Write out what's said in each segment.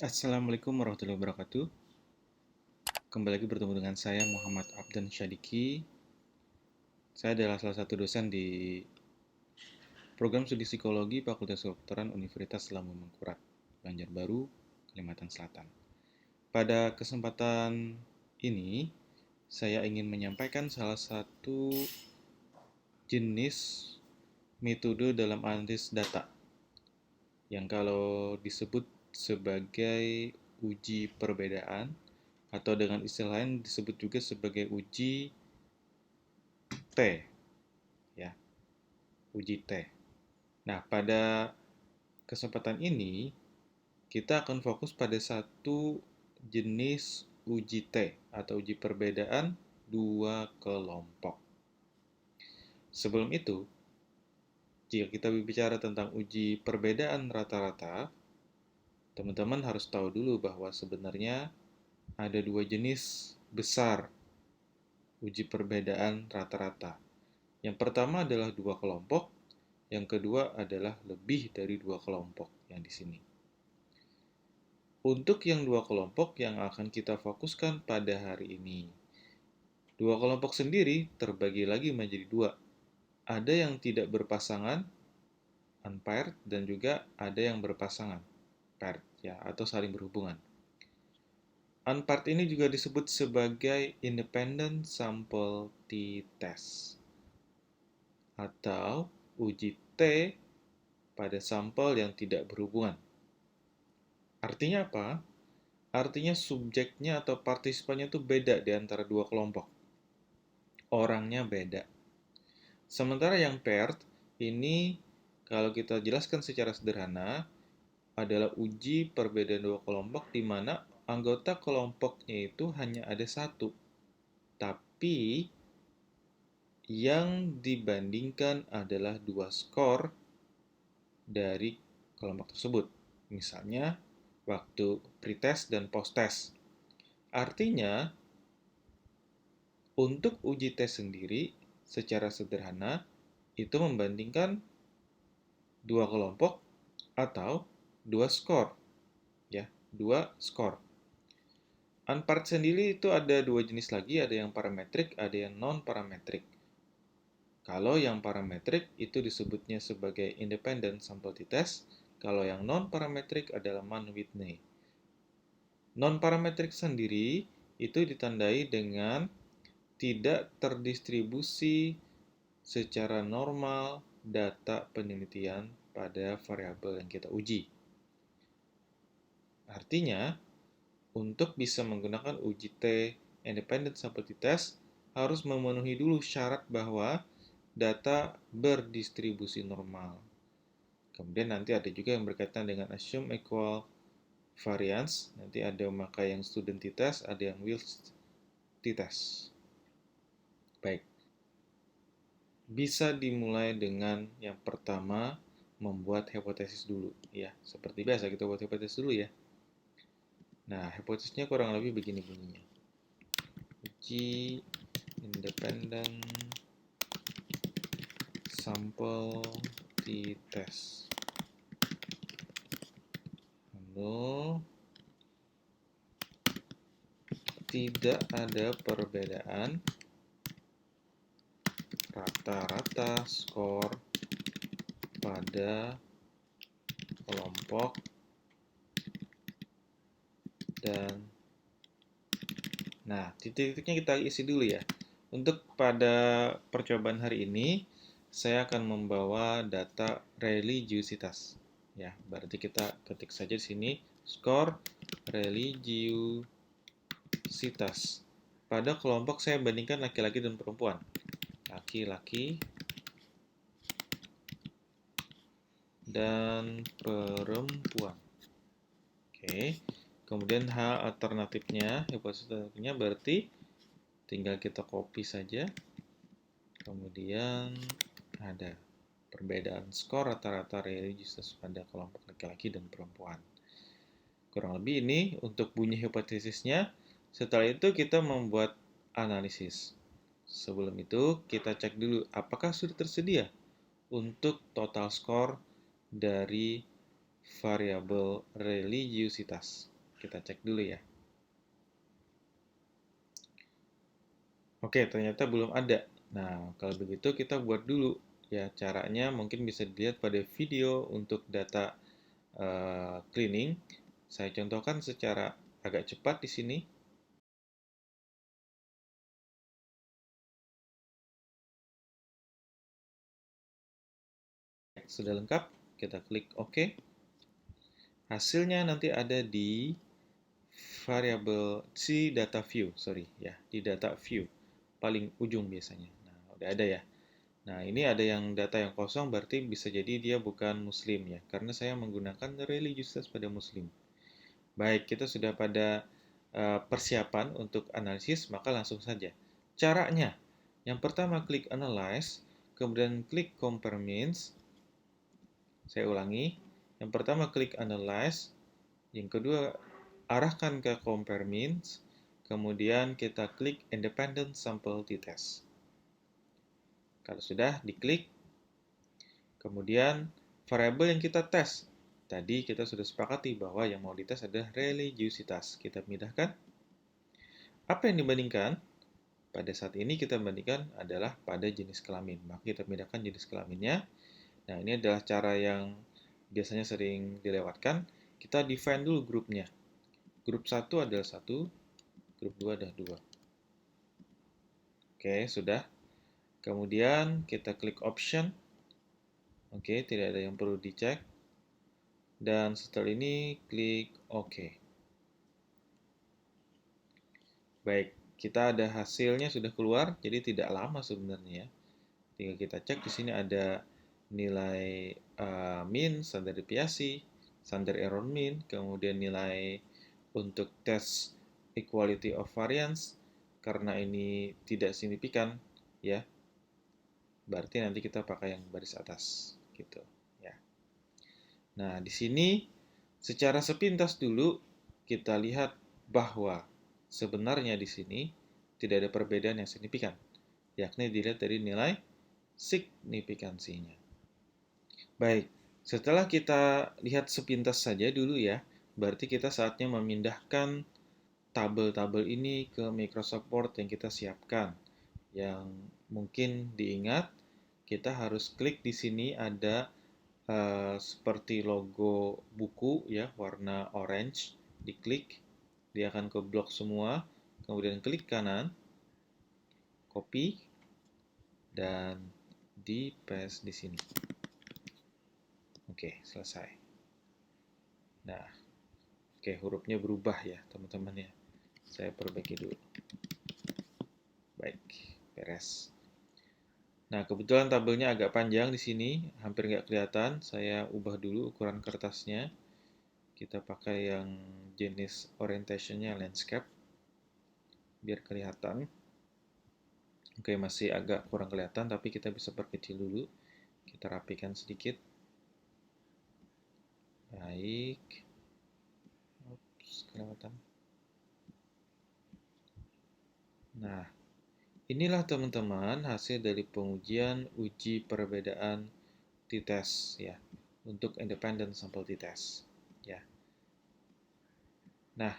Assalamualaikum warahmatullahi wabarakatuh. Kembali lagi bertemu dengan saya Muhammad Abdan Syadiki. Saya adalah salah satu dosen di Program Studi Psikologi Fakultas Kedokteran Universitas Islam Mangkurat, Banjarbaru, Kalimantan Selatan. Pada kesempatan ini, saya ingin menyampaikan salah satu jenis metode dalam analisis data yang kalau disebut sebagai uji perbedaan atau dengan istilah lain disebut juga sebagai uji T, ya, uji T. Nah, pada kesempatan ini kita akan fokus pada satu jenis uji T atau uji perbedaan dua kelompok. Sebelum itu, jika kita berbicara tentang uji perbedaan rata-rata, teman-teman harus tahu dulu bahwa sebenarnya ada dua jenis besar uji perbedaan rata-rata. Yang pertama adalah dua kelompok, yang kedua adalah lebih dari dua kelompok yang di sini. Untuk yang dua kelompok yang akan kita fokuskan pada hari ini. Dua kelompok sendiri terbagi lagi menjadi dua. Ada yang tidak berpasangan, unpaired, dan juga ada yang berpasangan, paired, ya, atau saling berhubungan. Unpaired ini juga disebut sebagai independent sample t-test atau uji T pada sampel yang tidak berhubungan. Artinya apa? Artinya subjeknya atau partisipannya itu beda di antara dua kelompok. Orangnya beda. Sementara yang paired ini kalau kita jelaskan secara sederhana adalah uji perbedaan dua kelompok di mana anggota kelompoknya itu hanya ada satu. Tapi yang dibandingkan adalah dua skor dari kelompok tersebut. Misalnya waktu pretest dan post-test. Artinya, untuk uji tes sendiri, secara sederhana, itu membandingkan dua kelompok atau dua skor. Ya, dua skor. Unpaired sendiri itu ada dua jenis lagi, ada yang parametrik, ada yang non-parametrik. Kalau yang parametrik itu disebutnya sebagai independent sample t-test, kalau yang non-parametrik adalah Mann-Whitney. Non-parametrik sendiri itu ditandai dengan tidak terdistribusi secara normal data penelitian pada variabel yang kita uji. Artinya, untuk bisa menggunakan uji T independent sample t-test harus memenuhi dulu syarat bahwa data berdistribusi normal. Kemudian nanti ada juga yang berkaitan dengan assume equal variance. Nanti ada memakai yang student t-test, ada yang Wilks t-test. Baik. Bisa dimulai dengan yang pertama membuat hipotesis dulu, ya. Seperti biasa kita buat hipotesis dulu ya. Nah, hipotesisnya kurang lebih begini bunyinya. Uji independent sample t-test. Lalu tidak ada perbedaan rata-rata skor pada kelompok dan titik-titiknya kita isi dulu ya. Untuk pada percobaan hari ini saya akan membawa data religiusitas. Ya, berarti kita ketik saja di sini skor religiusitas. Pada kelompok saya bandingkan laki-laki dan perempuan. Laki-laki dan perempuan. Oke. Kemudian hal alternatifnya, hipotesis alternatifnya berarti tinggal kita copy saja. Kemudian ada perbedaan skor rata-rata religiusitas pada kelompok laki-laki dan perempuan. Kurang lebih ini untuk bunyi hipotesisnya. Setelah itu kita membuat analisis. Sebelum itu kita cek dulu apakah sudah tersedia untuk total skor dari variabel religiusitas. Kita cek dulu ya. Oke, ternyata belum ada. Nah, kalau begitu kita buat dulu. Ya, caranya mungkin bisa dilihat pada video untuk data cleaning. Saya contohkan secara agak cepat di sini. Sudah lengkap, kita klik OK. Hasilnya nanti ada di variable data view, sorry ya, di data view paling ujung biasanya. Nah, udah ada ya. Nah, ini ada yang data yang kosong, berarti bisa jadi dia bukan muslim ya, karena saya menggunakan religiusitas pada muslim. Baik, kita sudah pada persiapan untuk analisis, maka langsung saja. Caranya, yang pertama klik analyze, kemudian klik compare means. Saya ulangi, yang pertama klik analyze, yang kedua arahkan ke compare means, kemudian kita klik independent sample t-test. Kalau sudah diklik, kemudian variabel yang kita tes. Tadi kita sudah sepakati bahwa yang mau dites adalah religiusitas. Kita pindahkan. Apa yang dibandingkan? Pada saat ini kita bandingkan adalah pada jenis kelamin. Maka kita pindahkan jenis kelaminnya. Nah, ini adalah cara yang biasanya sering dilewatkan. Kita define dulu grupnya. Grup 1 adalah 1, grup 2 adalah 2. Oke, sudah. Kemudian kita klik option. Oke, tidak ada yang perlu dicek. Dan setelah ini klik OK. Baik, kita ada hasilnya sudah keluar, jadi tidak lama sebenarnya. Tinggal kita cek di sini ada nilai mean, standar deviasi, standar error mean, kemudian nilai untuk tes equality of variance karena ini tidak signifikan ya. Berarti nanti kita pakai yang baris atas gitu ya. Nah, di sini secara sepintas dulu kita lihat bahwa sebenarnya di sini tidak ada perbedaan yang signifikan, yakni dilihat dari nilai signifikansinya. Baik, setelah kita lihat sepintas saja dulu ya, berarti kita saatnya memindahkan tabel-tabel ini ke Microsoft Word yang kita siapkan. Yang mungkin diingat, kita harus klik di sini ada seperti logo buku ya, warna orange, diklik, dia akan ke blok semua, kemudian klik kanan, copy, dan di paste di sini. Oke, selesai. Nah, oke, hurufnya berubah ya teman-teman ya. Saya perbaiki dulu. Baik, beres. Nah, kebetulan tabelnya agak panjang di sini, hampir nggak kelihatan. Saya ubah dulu ukuran kertasnya. Kita pakai yang jenis orientationnya landscape, biar kelihatan. Oke, masih agak kurang kelihatan, tapi kita bisa perkecil dulu. Kita rapikan sedikit. Baik. Ups, kelewatan. Nah, inilah teman-teman hasil dari pengujian uji perbedaan t-test ya, untuk independent sample t-test ya. Nah,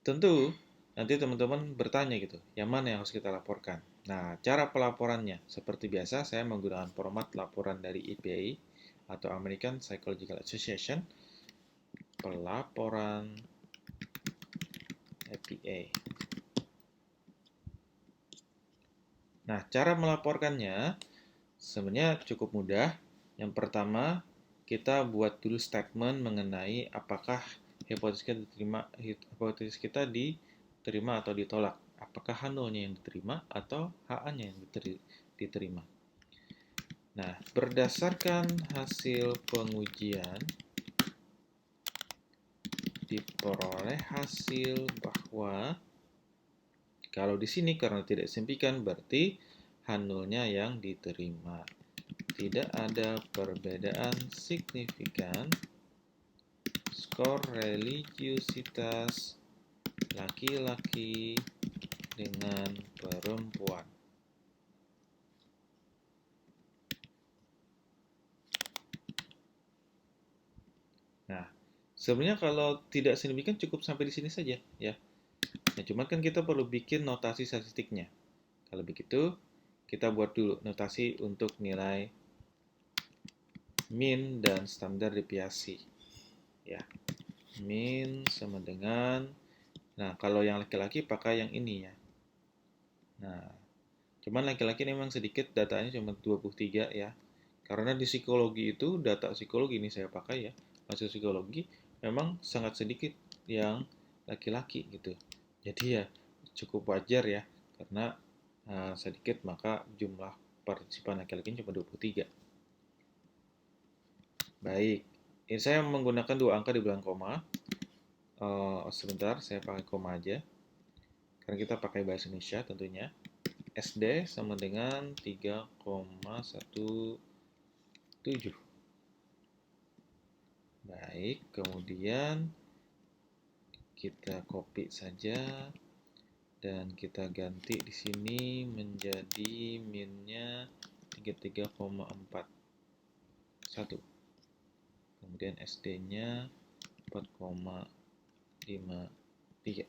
tentu nanti teman-teman bertanya gitu, yang mana yang harus kita laporkan. Nah, cara pelaporannya seperti biasa saya menggunakan format laporan dari APA atau American Psychological Association, pelaporan APA. Nah, cara melaporkannya sebenarnya cukup mudah. Yang pertama, kita buat dulu statement mengenai apakah hipotesis kita diterima atau ditolak. Apakah H0-nya yang diterima atau HA-nya yang diterima. Nah, berdasarkan hasil pengujian, diperoleh hasil bahwa kalau di sini karena tidak signifikan berarti H0-nya yang diterima. Tidak ada perbedaan signifikan skor religiusitas laki-laki dengan perempuan. Nah, Sebenarnya kalau tidak signifikan cukup sampai di sini saja ya. Nah, cuman kan kita perlu bikin notasi statistiknya. Kalau begitu, kita buat dulu notasi untuk nilai min dan standar deviasi. Ya, min sama dengan, nah kalau yang laki-laki pakai yang ini ya. Nah, cuman laki-laki memang sedikit datanya cuma 23 ya. Karena di psikologi itu, data psikologi ini saya pakai ya, masuk psikologi, memang sangat sedikit yang laki-laki gitu. Jadi ya cukup wajar ya, karena sedikit maka jumlah partisipan laki-laki cuma 23. Baik, ini saya menggunakan dua angka di belakang koma. Sebentar, saya pakai koma aja. Karena kita pakai bahasa Indonesia tentunya. SD sama dengan 3,17. Baik, kemudian kita copy saja dan kita ganti di sini menjadi minnya 33,41. Kemudian SD-nya 4,53.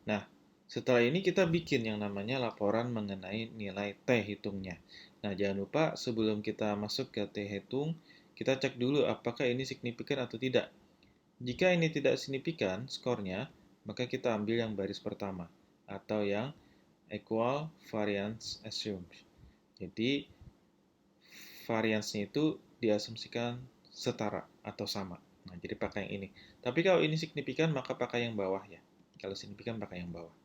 Nah, setelah ini kita bikin yang namanya laporan mengenai nilai T hitungnya. Nah, jangan lupa sebelum kita masuk ke T hitung, kita cek dulu apakah ini signifikan atau tidak. Jika ini tidak signifikan skornya, maka kita ambil yang baris pertama atau yang equal variance assumed. Jadi, variance-nya itu diasumsikan setara atau sama. Nah, jadi pakai yang ini. Tapi kalau ini signifikan, maka pakai yang bawah ya. Kalau signifikan, pakai yang bawah.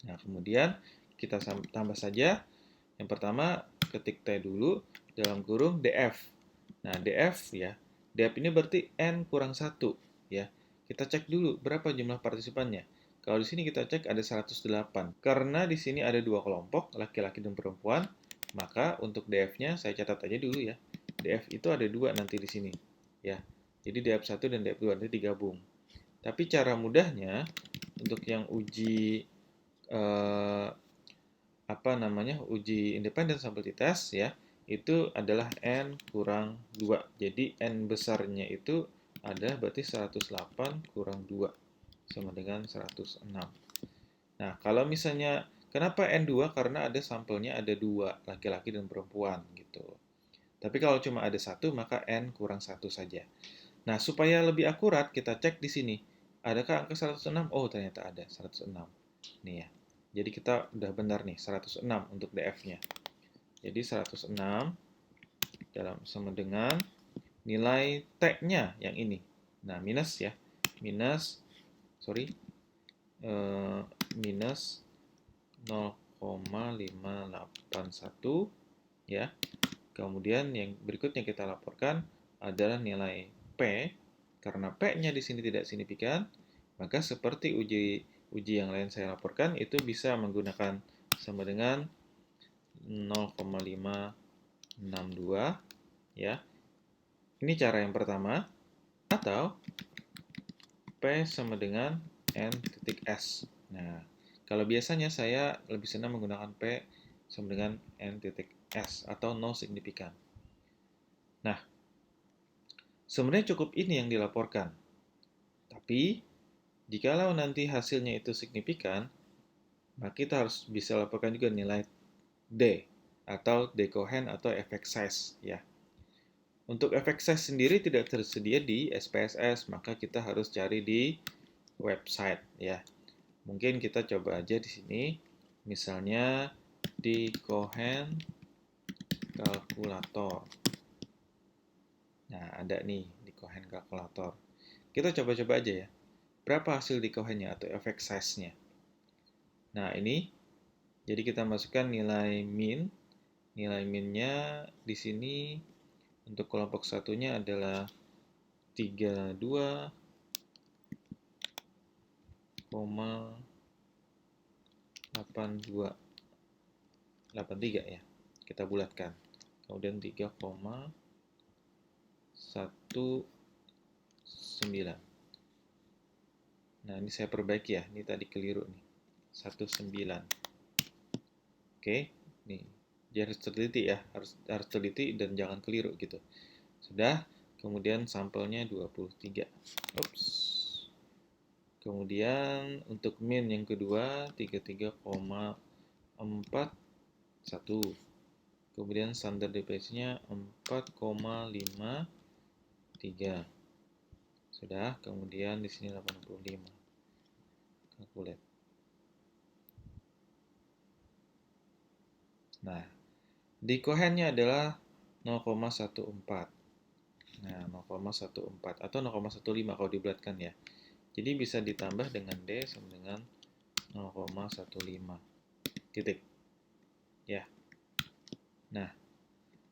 Nah, kemudian kita tambah saja. Yang pertama, ketik T dulu, dalam kurung DF. Nah, DF ya. DF ini berarti N kurang 1 ya. Kita cek dulu berapa jumlah partisipannya. Kalau di sini kita cek ada 108. Karena di sini ada dua kelompok, laki-laki dan perempuan, maka untuk DF-nya saya catat aja dulu ya. DF itu ada dua nanti di sini ya. Jadi DF1 dan DF2 nanti digabung. Tapi cara mudahnya untuk yang uji uji independen sampel test ya, itu adalah N kurang 2. Jadi N besarnya itu ada berarti 108 kurang 2 sama dengan 106. Nah, kalau misalnya kenapa N2? Karena ada sampelnya ada dua, laki-laki dan perempuan gitu. Tapi kalau cuma ada satu, maka N kurang 1 saja. Nah, supaya lebih akurat, kita cek di sini. Adakah angka 106? Oh, ternyata ada 106. Nih ya. Jadi kita udah benar nih, 106 untuk DF-nya. Jadi 106 sama dengan nilai T-nya yang ini. Nah, minus ya. Minus 0,581 ya. Kemudian yang berikutnya kita laporkan adalah nilai P. Karena P-nya di sini tidak signifikan, maka seperti uji yang lain saya laporkan, itu bisa menggunakan sama dengan 0,562 ya. Ini cara yang pertama. Atau P sama dengan N titik S. Nah, kalau biasanya saya lebih senang menggunakan P sama dengan N titik S atau no signifikan. Nah, sebenarnya cukup ini yang dilaporkan. Tapi, jikalau nanti hasilnya itu signifikan, maka kita harus bisa laporkan juga nilai D atau decoherent atau effect size ya. Untuk effect size sendiri tidak tersedia di SPSS, maka kita harus cari di website ya. Mungkin kita coba aja di sini, misalnya di Cohen Calculator. Nah, ada nih di Cohen Calculator. Kita coba-coba aja ya. Berapa hasil di Cohen-nya atau effect size-nya? Nah, ini jadi kita masukkan nilai min. Nilai min-nya di sini untuk kelompok satunya adalah 32,83 ya. Kita bulatkan. Kemudian 3,19. Nah, ini saya perbaiki ya. Ini tadi keliru nih. 19. Oke, nih. Jadi harus teliti ya. Harus teliti dan jangan keliru gitu. Sudah. kemudian sampelnya 23. Ups. Kemudian untuk min yang kedua 33,41. Kemudian standar deviation-nya 4,53. Sudah, kemudian di sini 85. Calculate. Nah, di Cohen-nya adalah 0,14. Nah, 0,14 atau 0,15 kalau dibulatkan ya. Jadi bisa ditambah dengan D sama dengan 0,15 titik. Ya. Nah,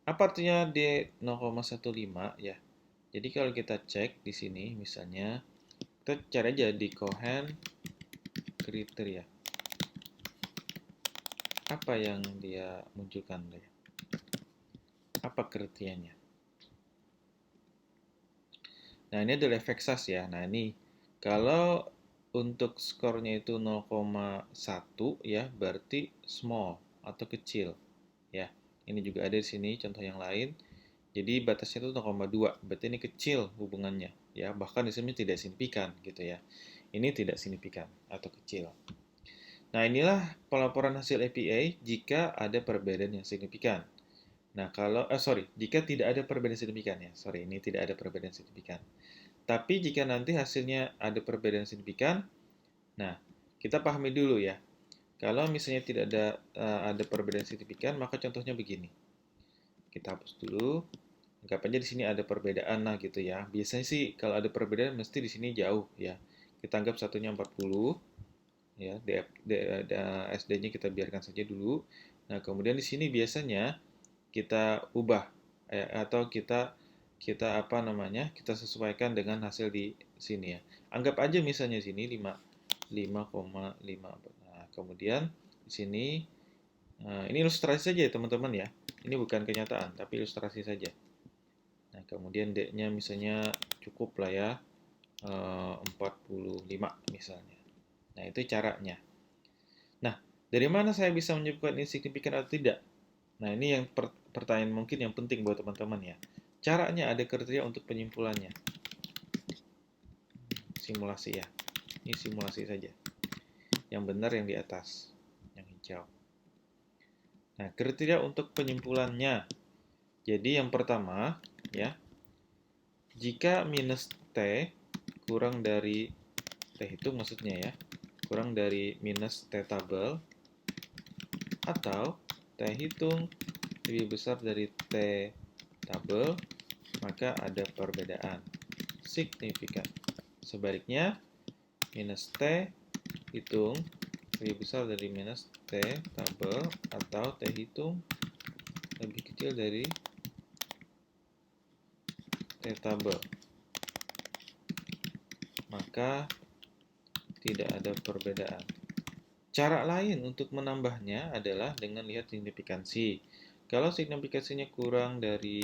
apa artinya D 0,15 ya? Jadi kalau kita cek di sini misalnya kita cari aja di Cohen kriteria. Apa yang dia munculkan deh? Apa kriterianya? Nah, ini adalah efek SAS ya. Nah, ini kalau untuk skornya itu 0,1 ya, berarti small atau kecil ya. Ini juga ada di sini contoh yang lain. Jadi batasnya itu 0,2, berarti ini kecil hubungannya ya. Bahkan di sini tidak signifikan gitu ya. Ini tidak signifikan atau kecil. Nah, inilah pelaporan hasil APA jika ada perbedaan yang signifikan. Nah, jika tidak ada perbedaan signifikan ya. Sorry, ini tidak ada perbedaan signifikan. Tapi jika nanti hasilnya ada perbedaan signifikan, nah, kita pahami dulu ya. Kalau misalnya tidak ada perbedaan signifikan, maka contohnya begini. Kita hapus dulu. Anggap aja di sini ada perbedaan lah gitu ya. Biasanya sih kalau ada perbedaan mesti di sini jauh ya. Kita anggap satunya 40 ya, SD-nya kita biarkan saja dulu. Nah, kemudian di sini biasanya kita ubah atau kita apa namanya? Kita sesuaikan dengan hasil di sini ya. Anggap aja misalnya sini 5,5. Nah, kemudian di sini ini ilustrasi saja ya teman-teman ya. Ini bukan kenyataan, tapi ilustrasi saja. Nah, kemudian D-nya misalnya cukup lah ya 45 misalnya. Nah, itu caranya. Nah, dari mana saya bisa menyebutkan ini signifikan atau tidak? Nah, ini yang pertanyaan mungkin yang penting buat teman-teman ya. Caranya ada kriteria untuk penyimpulannya. Simulasi ya. Ini simulasi saja. Yang benar yang di atas, yang hijau. Nah, kriteria untuk penyimpulannya. Jadi yang pertama ya, jika minus T kurang dari T itu maksudnya ya, kurang dari minus T tabel atau T hitung lebih besar dari T tabel, maka ada perbedaan signifikan. Sebaliknya, minus T hitung lebih besar dari minus T tabel atau T hitung lebih kecil dari T tabel, maka tidak ada perbedaan. Cara lain untuk menambahnya adalah dengan lihat signifikansi. Kalau signifikansinya kurang dari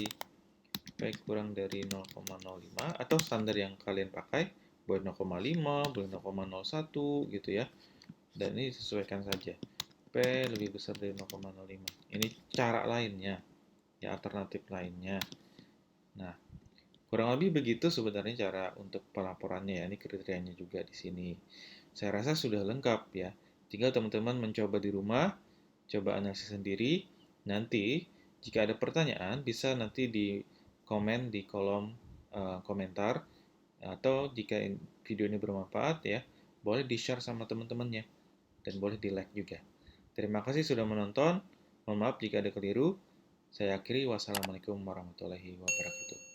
0,05 atau standar yang kalian pakai, boleh 0,5, boleh 0,01 gitu ya. Dan ini disesuaikan saja. P lebih besar dari 0,05. Ini cara lainnya, ya alternatif lainnya. Nah, kurang lebih begitu sebenarnya cara untuk pelaporannya ya. Ini kriterianya juga di sini. Saya rasa sudah lengkap ya. Tinggal teman-teman mencoba di rumah, coba analisis sendiri. Nanti jika ada pertanyaan bisa nanti di komen di kolom komentar, atau jika video ini bermanfaat ya, boleh di-share sama teman-temannya dan boleh di-like juga. Terima kasih sudah menonton. Mohon maaf jika ada keliru. Saya akhiri. Wassalamualaikum warahmatullahi wabarakatuh.